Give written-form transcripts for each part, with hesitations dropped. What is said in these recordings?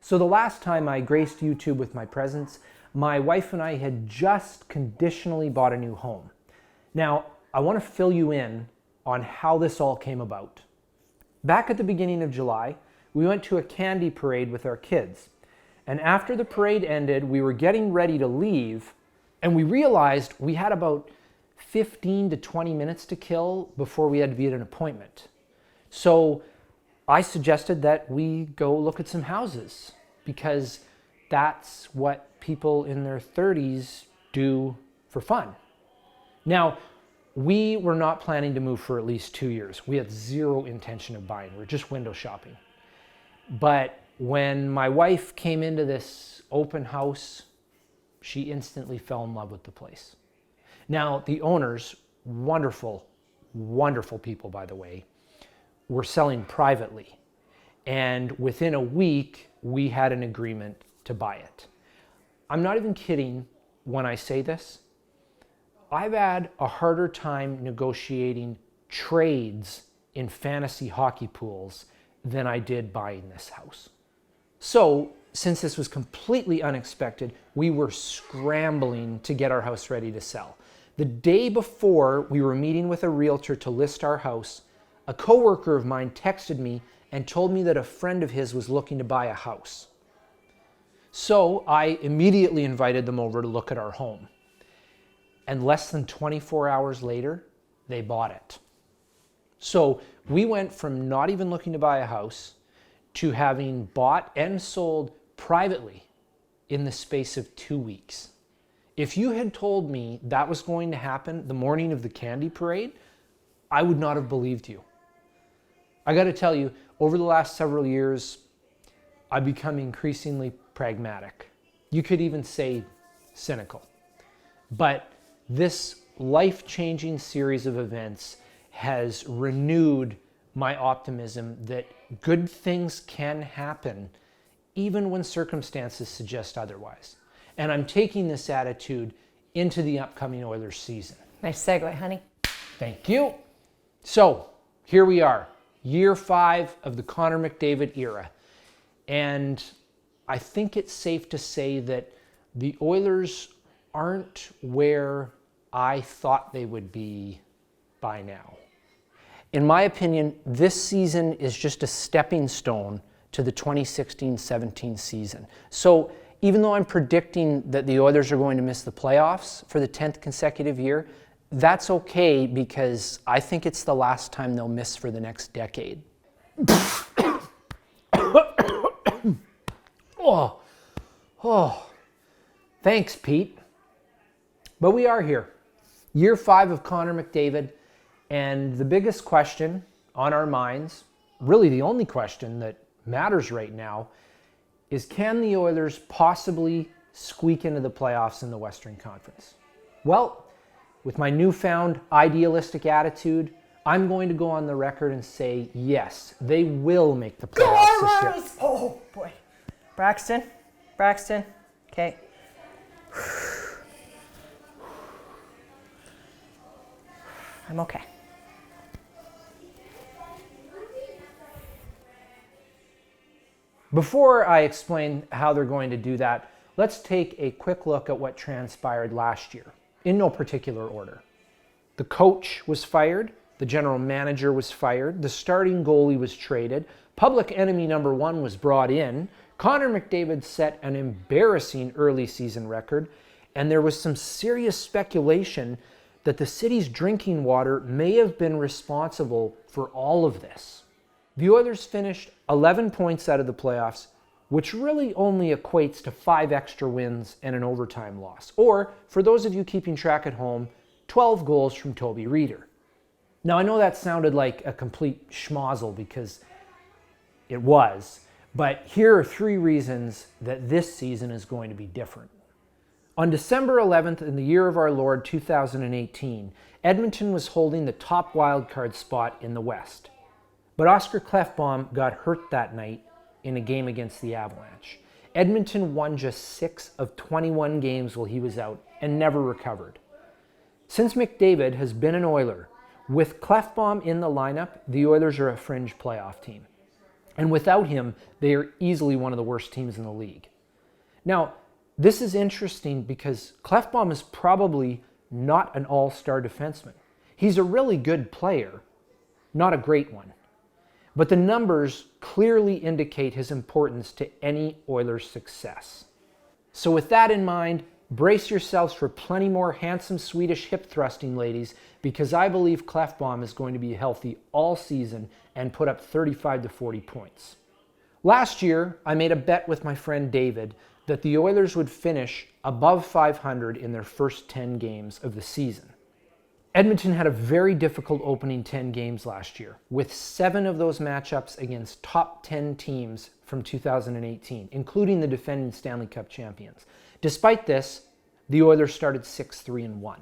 So the last time I graced YouTube with my presence, my wife and I had just conditionally bought a new home. Now, I want to fill you in on how this all came about. Back at the beginning of July, we went to a candy parade with our kids. And after the parade ended, we were getting ready to leave, and we realized we had about 15 to 20 minutes to kill before we had to be at an appointment. So I suggested that we go look at some houses because that's what people in their 30s do for fun. Now, we were not planning to move for at least 2 years. We had zero intention of buying. We're just window shopping. But when my wife came into this open house, she instantly fell in love with the place. Now, the owners, wonderful, wonderful people, by the way, were selling privately. And within a week, we had an agreement to buy it. I'm not even kidding when I say this. I've had a harder time negotiating trades in fantasy hockey pools than I did buying this house. So, since this was completely unexpected, we were scrambling to get our house ready to sell. The day before we were meeting with a realtor to list our house, a coworker of mine texted me and told me that a friend of his was looking to buy a house. So I immediately invited them over to look at our home. And less than 24 hours later, they bought it. So we went from not even looking to buy a house to having bought and sold privately in the space of 2 weeks. If you had told me that was going to happen the morning of the candy parade, I would not have believed you. I got to tell you, over the last several years, I've become increasingly pragmatic. You could even say cynical. But this life-changing series of events has renewed my optimism that good things can happen even when circumstances suggest otherwise. And I'm taking this attitude into the upcoming Oilers season. Nice segue, honey. Thank you. So here we are, year 5 of the Connor McDavid era. And I think it's safe to say that the Oilers aren't where I thought they would be by now. In my opinion, this season is just a stepping stone to the 2016-17 season. So even though I'm predicting that the Oilers are going to miss the playoffs for the 10th consecutive year, that's okay because I think it's the last time they'll miss for the next decade. Thanks, Pete. But we are here. Year 5 of Connor McDavid, and the biggest question on our minds, really the only question that matters right now, is can the Oilers possibly squeak into the playoffs in the Western Conference? Well, with my newfound idealistic attitude, I'm going to go on the record and say yes, they will make the playoffs this year. Oh boy. Braxton, okay. I'm okay. Before I explain how they're going to do that, let's take a quick look at what transpired last year, in no particular order. The coach was fired, the general manager was fired, the starting goalie was traded, public enemy number 1 was brought in, Connor McDavid set an embarrassing early season record, and there was some serious speculation that the city's drinking water may have been responsible for all of this. The Oilers finished 11 points out of the playoffs, which really only equates to 5 extra wins and an overtime loss. Or, for those of you keeping track at home, 12 goals from Toby Reeder. Now, I know that sounded like a complete schmozzle because it was, but here are 3 reasons that this season is going to be different. On December 11th, in the year of our Lord 2018, Edmonton was holding the top wildcard spot in the West. But Oscar Klefbom got hurt that night in a game against the Avalanche. Edmonton won just 6 of 21 games while he was out and never recovered. Since McDavid has been an Oiler, with Klefbom in the lineup, the Oilers are a fringe playoff team. And without him, they are easily one of the worst teams in the league. Now, this is interesting because Klefbom is probably not an all-star defenseman. He's a really good player, not a great one. But the numbers clearly indicate his importance to any Oilers' success. So with that in mind, brace yourselves for plenty more handsome Swedish hip-thrusting ladies, because I believe Klefbom is going to be healthy all season and put up 35 to 40 points. Last year, I made a bet with my friend David that the Oilers would finish above 500 in their first 10 games of the season. Edmonton had a very difficult opening 10 games last year, with 7 of those matchups against top 10 teams from 2018, including the defending Stanley Cup champions. Despite this, the Oilers started 6-3-1.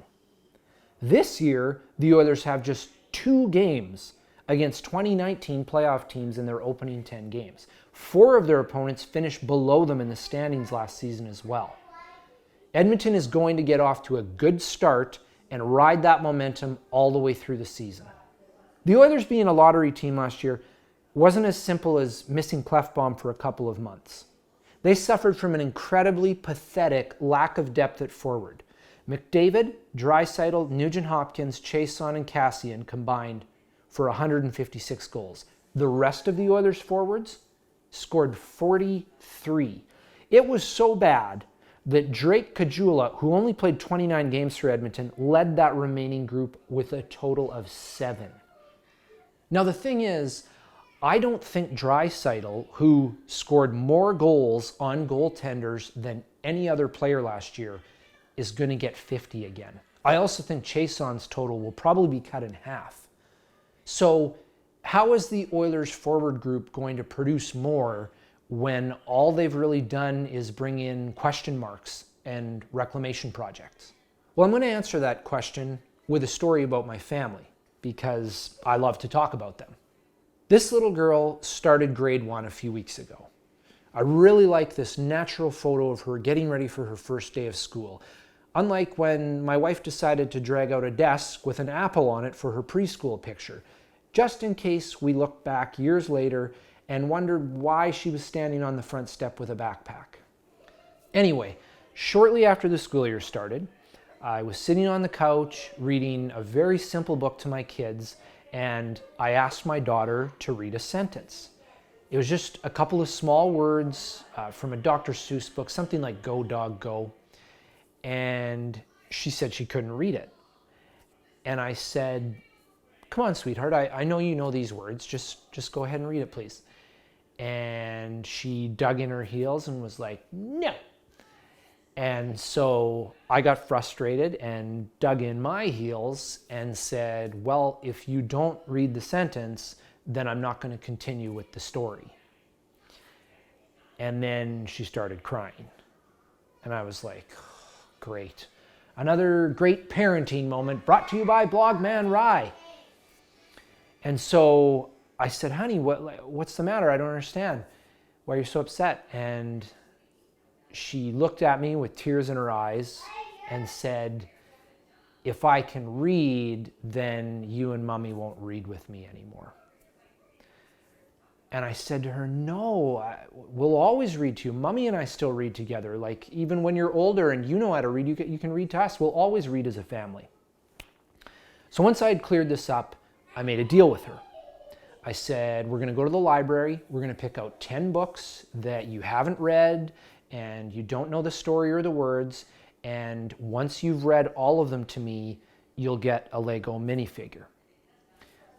This year, the Oilers have just 2 games against 2019 playoff teams in their opening 10 games. 4 of their opponents finished below them in the standings last season as well. Edmonton is going to get off to a good start and ride that momentum all the way through the season. The Oilers being a lottery team last year wasn't as simple as missing Klefbom for a couple of months. They suffered from an incredibly pathetic lack of depth at forward. McDavid, Draisaitl, Nugent-Hopkins, Chiasson, and Kassian combined for 156 goals. The rest of the Oilers forwards scored 43. It was so bad that Drake Caggiula, who only played 29 games for Edmonton, led that remaining group with a total of 7. Now the thing is, I don't think Draisaitl, who scored more goals on goaltenders than any other player last year, is going to get 50 again. I also think Chiasson's total will probably be cut in half. So how is the Oilers forward group going to produce more when all they've really done is bring in question marks and reclamation projects? Well, I'm going to answer that question with a story about my family, because I love to talk about them. This little girl started grade 1 a few weeks ago. I really like this natural photo of her getting ready for her first day of school, unlike when my wife decided to drag out a desk with an apple on it for her preschool picture, just in case we looked back years later and wondered why she was standing on the front step with a backpack. Anyway, shortly after the school year started, I was sitting on the couch reading a very simple book to my kids, and I asked my daughter to read a sentence. It was just a couple of small words from a Dr. Seuss book, something like "Go, dog, go." And she said she couldn't read it. And I said, "Come on, sweetheart, I know you know these words. Just go ahead and read it, please." And she dug in her heels and was like, "No." And so I got frustrated and dug in my heels and said, "Well, if you don't read the sentence, then I'm not going to continue with the story." And then she started crying. And I was like, great. Another great parenting moment brought to you by Blogman Rye. And so I said, "Honey, what's the matter? I don't understand. Why are you so upset?" And she looked at me with tears in her eyes and said, "If I can read, then you and Mommy won't read with me anymore." And I said to her, "No, we'll always read to you. Mommy and I still read together. Like, even when you're older and you know how to read, you can read to us. We'll always read as a family." So once I had cleared this up, I made a deal with her. I said, "We're going to go to the library. We're going to pick out 10 books that you haven't read and you don't know the story or the words. And once you've read all of them to me, you'll get a Lego minifigure."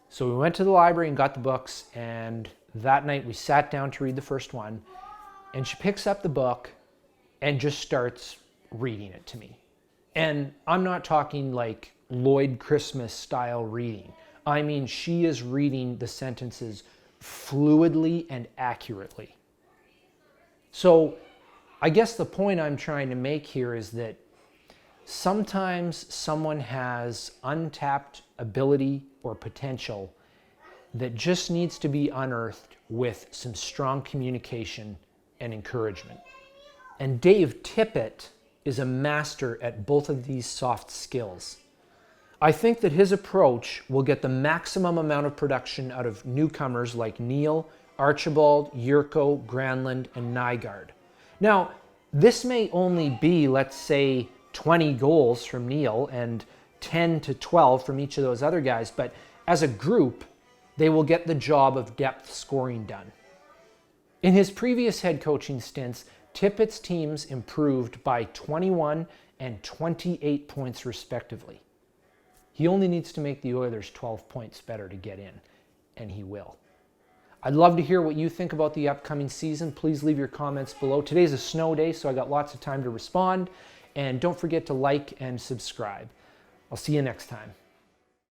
So we went to the library and got the books, and that night we sat down to read the first one, and she picks up the book and just starts reading it to me. And I'm not talking like Lloyd Christmas style reading. I mean, she is reading the sentences fluidly and accurately. So I guess the point I'm trying to make here is that sometimes someone has untapped ability or potential that just needs to be unearthed with some strong communication and encouragement. And Dave Tippett is a master at both of these soft skills. I think that his approach will get the maximum amount of production out of newcomers like Neil Archibald, Yurko, Granlund, and Nygaard. Now, this may only be, let's say, 20 goals from Neil and 10 to 12 from each of those other guys, but as a group, they will get the job of depth scoring done. In his previous head coaching stints, Tippett's teams improved by 21 and 28 points respectively. He only needs to make the Oilers 12 points better to get in, and he will. I'd love to hear what you think about the upcoming season. Please leave your comments below. Today's a snow day, so I got lots of time to respond. And don't forget to like and subscribe. I'll see you next time.